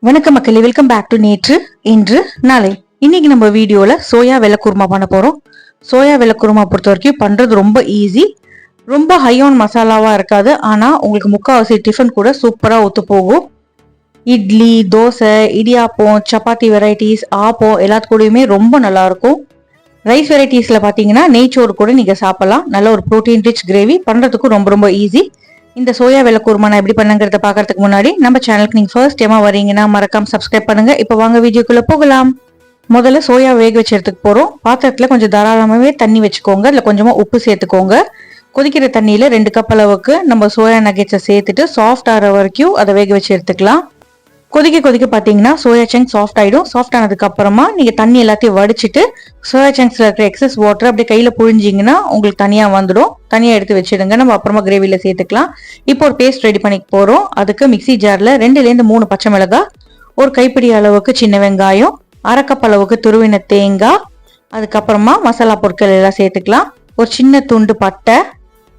வணக்கம் மக்களே, welcome back to நேற்று இன்று நாளை. இன்னைக்கு நம்ம வீடியோல சோயா வெள்ளை குருமா பண்ண போறோம். சோயா வெள்ளை குருமா பொறுத்த வரைக்கும் பண்றது ரொம்ப ஈஸி, ரொம்ப ஹை ஆன் மசாலாவா இருக்காது. ஆனா உங்களுக்கு முக்கால்வாசி டிஃபன் கூட சூப்பரா ஒத்து போகும். இட்லி, தோசை, இடியாப்பம், சப்பாத்தி வெரைட்டிஸ், ஆப்பம் எல்லாத்து கூடயுமே ரொம்ப நல்லா இருக்கும். ரைஸ் வெரைட்டிஸ்ல பாத்தீங்கன்னா நெய்ச்சோறு கூட நீங்க சாப்பிடலாம். நல்ல ஒரு ப்ரோட்டீன் ரிச் கிரேவி, பண்றதுக்கும் ரொம்ப ரொம்ப ஈஸி. இந்த சோயா வெள்ளை குருமா நான் எப்படி பண்ணுங்கிறத பாக்கிறதுக்கு முன்னாடி நம்ம சேனலுக்கு நீங்க ஃபர்ஸ்ட் டைமா வரீங்கன்னா மறக்காம சப்ஸ்கிரைப் பண்ணுங்க. இப்போ வாங்க வீடியோக்குள்ள போகலாம். முதல்ல சோயா வேக வச்சு எடுத்துக்க போறோம். பாத்திரத்துல கொஞ்சம் தாராளமாவே தண்ணி வச்சுக்கோங்க. அதுல கொஞ்சமா உப்பு சேர்த்துக்கோங்க. கொதிக்கிற தண்ணியில 2 கப் அளவுக்கு நம்ம சோயா நகெட்ஸை சேர்த்துட்டு சாஃப்ட் ஆகிற வரைக்கும் அதை வேக வச்சு எடுத்துக்கலாம். கொதிக்க கொதிக்க பாத்தீங்கன்னா சோயா சங்க் சாஃப்ட் ஆயிடும். சாஃப்ட் ஆனதுக்கு அப்புறமா நீங்க தண்ணி எல்லாத்தையும் வடிச்சிட்டு சோயா சங்க்ஸ்ல இருக்கிற எக்ஸஸ் வாட்டர் அப்படியே கையில புழிஞ்சிங்கன்னா உங்களுக்கு தனியா வந்துடும். தனியா எடுத்து வச்சிடுங்க. நம்ம அப்புறமா கிரேவில சேர்த்துக்கலாம். இப்போ ஒரு பேஸ்ட் ரெடி பண்ணி போறோம். அதுக்கு மிக்சி ஜார்ல 2-3 பச்சை மிளகாய், ஒரு கைப்பிடி அளவுக்கு சின்ன வெங்காயம், 1/2 கப் அளவுக்கு துருவின தேங்காய், அதுக்கப்புறமா மசாலா பொருட்கள் எல்லாம் சேர்த்துக்கலாம். ஒரு சின்ன துண்டு பட்டை,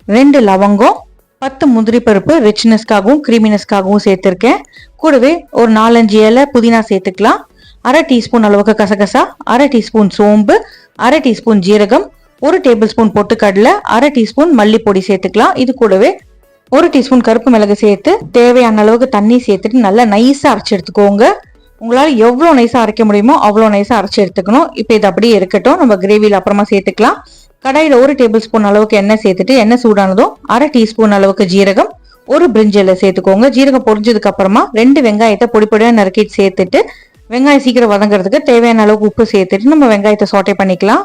2 லவங்கம், 10 முந்திரி பருப்பு ரிச்னஸ்க்காகவும் கிரீமினஸ்க்காகவும் சேர்த்திருக்கேன். கூடவே ஒரு 4-5 இலை புதினா சேர்த்துக்கலாம். 1/2 டீஸ்பூன் அளவுக்கு கசகசா, 1/2 டீஸ்பூன் சோம்பு, 1/2 டீஸ்பூன் ஜீரகம், 1 டேபிள் ஸ்பூன் பொட்டுக்கடலை, 1/2 டீஸ்பூன் மல்லிப்பொடி சேர்த்துக்கலாம். இது கூடவே 1 டீஸ்பூன் கருப்பு மிளகு சேர்த்து தேவையான அளவுக்கு தண்ணி சேர்த்துட்டு நல்லா நைஸா அரைச்சு எடுத்துக்கோங்க. உங்களால எவ்வளவு நைஸா அரைக்க முடியுமோ அவ்வளவு நைஸா அரைச்சு எடுத்துக்கணும். இப்போ இது அப்படியே இருக்கட்டும். நம்ம கிரேவியில அப்புறமா சேர்த்துக்கலாம். கடாயில 1 டேபிள் ஸ்பூன் அளவுக்கு எண்ணெய் சேர்த்துட்டு எண்ணெய் சூடானதும் 1/2 டீஸ்பூன் அளவுக்கு ஜீரகம், 1 பிரிஞ்சி இலை சேர்த்துக்கோங்க. ஜீரகம் பொரிஞ்சதுக்கு அப்புறமா 2 வெங்காயத்தை பொடி பொடியா நறுக்கிட்டு சேர்த்துட்டு வெங்காயம் சீக்கிரம் வதங்குறதுக்கு தேவையான அளவுக்கு உப்பு சேர்த்துட்டு நம்ம வெங்காயத்தை சாட்டே பண்ணிக்கலாம்.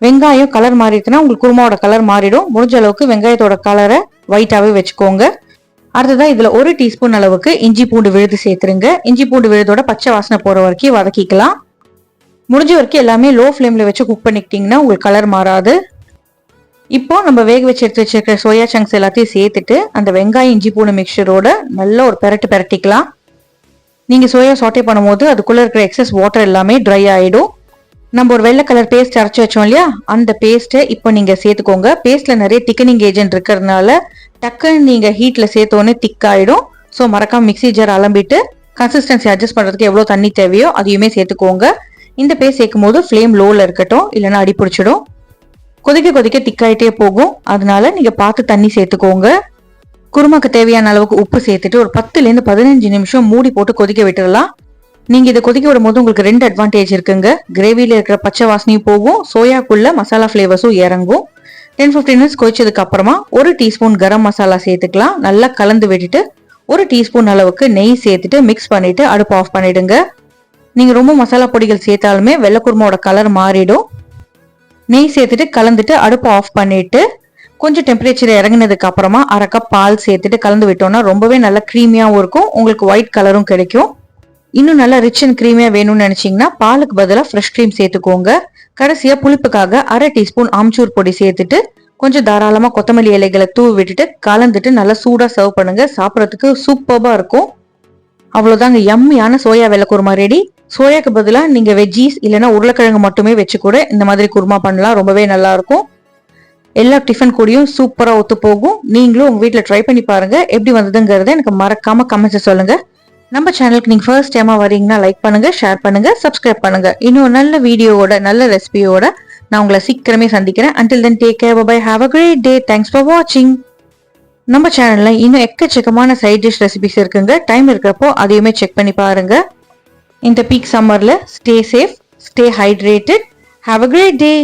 வெங்காயம் கலர் மாறிடுச்சுன்னா உங்களுக்கு குருமாவோட கலர் மாறிடும். முடிஞ்ச அளவுக்கு வெங்காயத்தோட கலரை ஒயிட்டாவே வச்சுக்கோங்க. அடுத்ததா இதுல 1 டீஸ்பூன் அளவுக்கு இஞ்சி பூண்டு விழுது சேர்த்துருங்க. இஞ்சி பூண்டு விழுதோட பச்சை வாசனை போற வரைக்கும் வதக்கிக்கலாம். முடிஞ்ச வரைக்கும் எல்லாமே லோ ஃப்ளேம்ல வச்சு குக் பண்ணிக்கிட்டீங்கன்னா உங்களுக்கு கலர் மாறாது. இப்போ நம்ம வேக வச்சு எடுத்து வச்சிருக்கிற சோயா சங்க்ஸ் எல்லாத்தையும் சேர்த்துட்டு அந்த வெங்காயம் இஞ்சி பூண்டு மிக்சரோட நல்ல ஒரு பெரட்டிக்கலாம். நீங்க சோயா சாட்டே பண்ணும்போது அதுக்குள்ள இருக்கிற எக்ஸஸ் வாட்டர் எல்லாமே ட்ரை ஆயிடும். நம்ம ஒரு வெள்ளை கலர் பேஸ்ட் அரைச்சு வச்சோம் இல்லையா, அந்த பேஸ்ட்டை இப்போ நீங்க சேர்த்துக்கோங்க. பேஸ்ட்ல நிறைய திக்கனிங் ஏஜென்ட் இருக்கிறதுனால டக்குன்னு நீங்க ஹீட்ல சேர்த்தோன்னே திக் ஆயிடும். ஸோ மறக்காம மிக்சி ஜார் அலம்பிட்டு கன்சிஸ்டன்சி அட்ஜஸ்ட் பண்றதுக்கு எவ்வளவு தண்ணி தேவையோ அதையுமே சேர்த்துக்கோங்க. இந்த பேஸ்ட் சேர்க்கும் போது ஃப்ளேம் லோல இருக்கட்டும், இல்லைன்னா அடி பிடிச்சிடும். கொதிக்க கொதிக்க திக்காயிட்டே போகும். அதனால நீங்க பார்த்து தண்ணி சேர்த்துக்கோங்க. குருமாக்கு தேவையான அளவுக்கு உப்பு சேர்த்துட்டு ஒரு 10-15 நிமிஷம் மூடி போட்டு கொதிக்க விட்டுடலாம். நீங்க இதை கொதிக்க விடும் போது உங்களுக்கு 2 அட்வான்டேஜ் இருக்குங்க. கிரேவியில இருக்கிற பச்சை வாசனையும் போகும், சோயாக்குள்ள மசாலா ஃபிளேவர்ஸும் இறங்கும். 10-15 மினிட்ஸ் கொதிச்சதுக்கு அப்புறமா 1 டீஸ்பூன் கரம் மசாலா சேர்த்துக்கலாம். நல்லா கலந்து விட்டுட்டு 1 டீஸ்பூன் அளவுக்கு நெய் சேர்த்துட்டு மிக்ஸ் பண்ணிட்டு அடுப்பு ஆஃப் பண்ணிடுங்க. நீங்க ரொம்ப மசாலா பொடிகள் சேர்த்தாலுமே வெள்ளை குருமாவோட கலர் மாறிடும். நெய் சேர்த்துட்டு கலந்துட்டு அடுப்பு ஆஃப் பண்ணிட்டு கொஞ்சம் டெம்பரேச்சர் இறங்கினதுக்கு அப்புறமா 1/2 கப் பால் சேர்த்துட்டு கலந்து விட்டோம்னா ரொம்பவே நல்லா க்ரீமியாவும் இருக்கும். உங்களுக்கு ஒயிட் கலரும் கிடைக்கும். இன்னும் நல்லா ரிச் அண்ட் க்ரீமியா வேணும்னு நினைச்சீங்கன்னா பாலுக்கு பதிலாக ஃப்ரெஷ் க்ரீம் சேர்த்துக்கோங்க. கடைசியா புளிப்புக்காக 1/2 டீஸ்பூன் ஆம்ச்சூர் பொடி சேர்த்துட்டு கொஞ்சம் தாராளமா கொத்தமல்லி இலைகளை தூவி விட்டுட்டு கலந்துட்டு நல்லா சூடா சர்வ் பண்ணுங்க. சாப்பிட்றதுக்கு சூப்பர்பா இருக்கும். அவ்வளவுதாங்க, யம்மியான சோயா வெள்ளை குருமா ரெடி. சோயாக்கு பதிலா நீங்க வெஜ்ஜீஸ் இல்லைன்னா உருளைக்கிழங்கு மட்டுமே வச்சு கூட இந்த மாதிரி குருமா பண்ணலாம். ரொம்பவே நல்லா இருக்கும். எல்லா டிஃபன் கூடயும் சூப்பரா ஒத்து போகும். நீங்களும் உங்க வீட்டுல ட்ரை பண்ணி பாருங்க. எப்படி வந்ததுங்கிறத எனக்கு மறக்காம கமெண்ட்ஸ் சொல்லுங்க. நம்ம சேனலுக்கு நீங்க ஃபர்ஸ்ட் டைமா வரீங்கன்னா லைக் பண்ணுங்க, ஷேர் பண்ணுங்க, சப்ஸ்கிரைப் பண்ணுங்க. இன்னும் நல்ல வீடியோவோட நல்ல ரெசிபியோட நான் உங்களை சீக்கிரமே சந்திக்கிறேன். until then take care, bye bye, have a great day, thanks for watching. நம்ம சேனல்ல இன்னும் எக்கச்சக்கமான சைட் டிஷ் ரெசிபிஸ் இருக்குங்க. டைம் இருக்கிறப்போ அதையுமே செக் பண்ணி பாருங்க. இந்த பீக் சம்மர்ல stay safe, stay hydrated, have a great day.